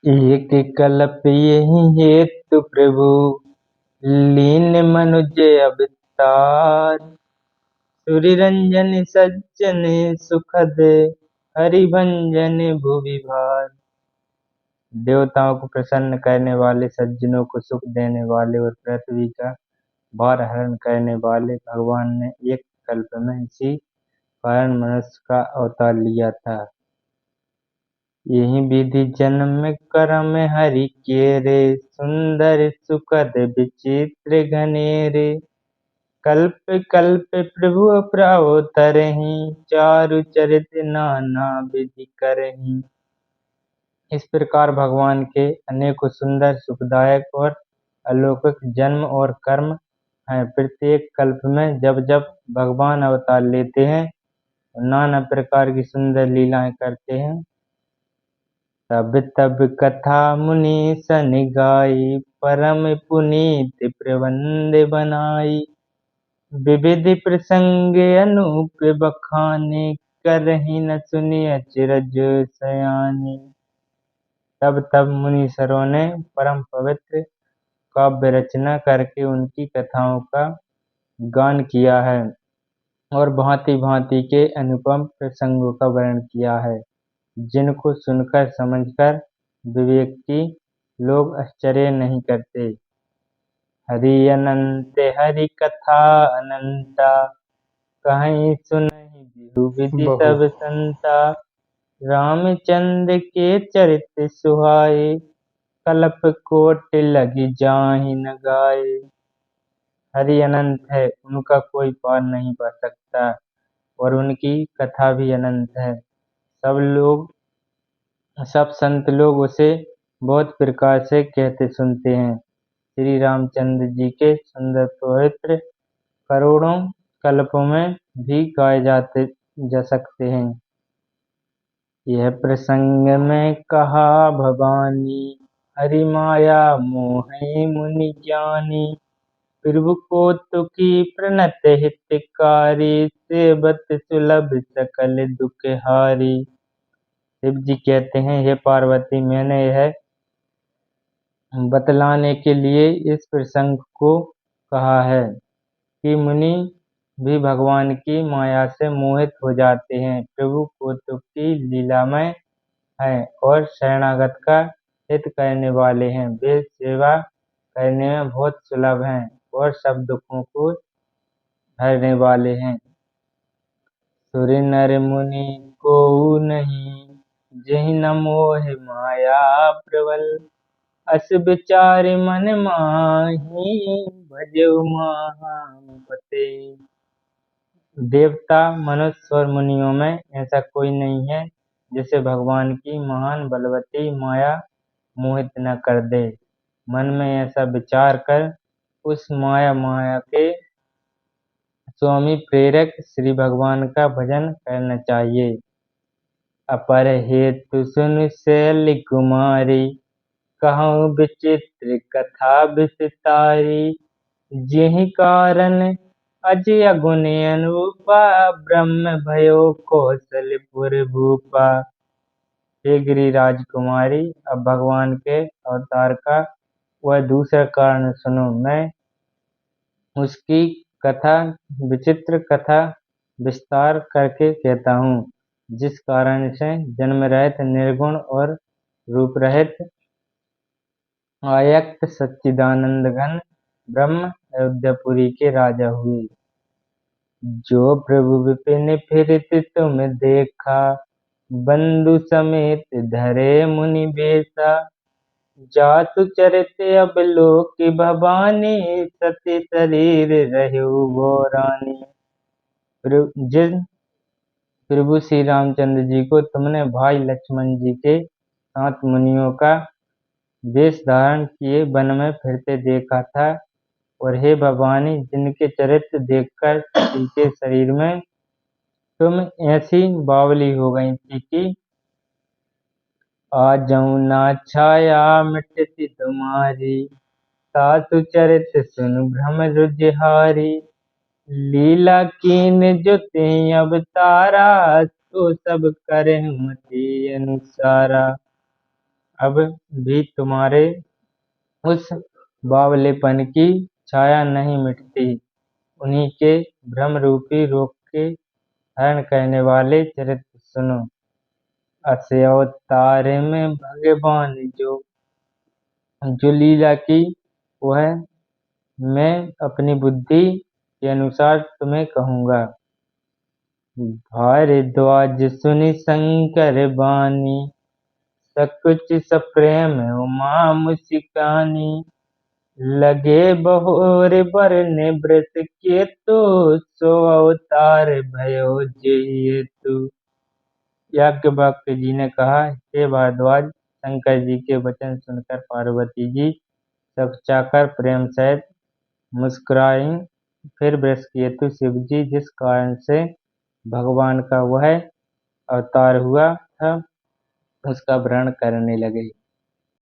एक कल्प यही हेतु प्रभु लीन मनुज अवतार। सूर्य रंजन सज्जन सुखद हरिभंजन भुवि भार। देवताओं को प्रसन्न करने वाले, सज्जनों को सुख देने वाले और पृथ्वी का भार हरण करने वाले भगवान ने एक कल्प में इसी कारण मनुष्य का अवतार लिया था। यही विधि जन्म कर्म हरि केरे, सुंदर सुखद विचित्र घनेरे। कल्प कल्प प्रभु अवतरहि, चारु चरित नाना विधि करहि। इस प्रकार भगवान के अनेकों सुंदर, सुखदायक और अलौकिक जन्म और कर्म हैं। प्रत्येक कल्प में जब जब भगवान अवतार लेते हैं, नाना प्रकार की सुंदर लीलाएं करते हैं। तब तब कथा मुनि सन गाई, परम पुनीत प्रबंध बनाई। विविध प्रसंग अनूप बखाने, करहि न सुनि अचरज सयाने। तब तब मुनीश्वरों ने परम पवित्र काव्य रचना करके उनकी कथाओं का गान किया है और भांति भांति के अनुपम प्रसंगों का वर्णन किया है, जिनको सुनकर समझकर विवेकी लोग आश्चर्य नहीं करते। हरि अनंत हरि कथा अनंता, कहीं सुनहि बिहु विधि सब संता। रामचंद्र के चरित सुहाए, कल्प कोटि लगी जाहि न गाए। हरि अनंत है, उनका कोई पार नहीं पा सकता और उनकी कथा भी अनंत है। सब संत लोग उसे बहुत प्रकार से कहते सुनते हैं। श्री रामचंद्र जी के सुंदर पवित्र करोड़ों कल्पों में भी गाए जा सकते हैं। यह प्रसंग में कहा भवानी, हरि माया मोहि मुनि ज्ञानी। प्रभु को तुकी प्रणत हितकारी, सेवत सुलभ सकल दुख हारी। शिव जी कहते हैं, हे पार्वती, मैंने यह बतलाने के लिए इस प्रसंग को कहा है कि मुनि भी भगवान की माया से मोहित हो जाते हैं। प्रभु कौतुक की लीलामय हैं और शरणागत का हित करने वाले हैं। वे सेवा करने में बहुत सुलभ हैं और सब दुखों को हरने वाले हैं। सुर नर मुनि को नहीं, जेहि न मोह माया प्रबल। अस विचार मन माही, भजऊ महापते। देवता, मनुष्य और मुनियों में ऐसा कोई नहीं है जिसे भगवान की महान बलवती माया मोहित न कर दे। मन में ऐसा विचार कर उस माया के स्वामी प्रेरक श्री भगवान का भजन करना चाहिए। अपर हेतु सुन शैल कुमारी, कहूँ विचित्र कथा विस्तारी। जिहि कारण अजय अगुन अनूपा, ब्रह्म भयो कौशलपुर भूपा। हे गिरि राजकुमारी, अब भगवान के अवतार का वह दूसरा कारण सुनो। मैं उसकी कथा, विचित्र कथा विस्तार करके कहता हूँ, जिस कारण से जन्म रहित, निर्गुण और रूप रहित आयक्त सच्चिदानंद घन ब्रह्म अयोध्यापुरी के राजा हुए। जो प्रभु विपिन फिरत तुम देखा, बंधु समेत धरे मुनि बेसा। जातु चरित अब लोक भवानी, सती शरीर रहु वो रानी। जिन प्रभु श्री रामचंद्र जी को तुमने भाई लक्ष्मण जी के साथ मुनियों का वेश धारण किए वन में फिरते देखा था, और हे भवानी, जिनके चरित्र देखकर सती के शरीर में तुम ऐसी बावली हो गई थी कि आजऊ ना छाया मिटती तुम्हारी। सासु चरित सुन भ्रम रुझारी, लीला कीन जो तिहि अवतारा। तो सब करे मति अनुसारा। अब भी तुम्हारे उस बावलेपन की छाया नहीं मिटती। उन्हीं के भ्रम रूपी रोग के हरण करने वाले चरित्र सुनो। अवतार में भगवान जो लीला की, वह मैं अपनी बुद्धि के अनुसार तुम्हें कहूँगा। भारद्वाज सुनि शंकर बानी, सकुच सप्रेम उमा मुस्कानी। लगे बहोर बरने व्रत के तो, सो अवतार भयो जेहि हेतु। याज्ञवल्क्य जी ने कहा, हे भारद्वाज, शंकर जी के वचन सुनकर पार्वती जी सकचाकर प्रेम सहित मुस्कुराईं। फिर बृहस्पति शिव जी जिस कारण से भगवान का वह अवतार हुआ था, उसका वर्णन करने लगे।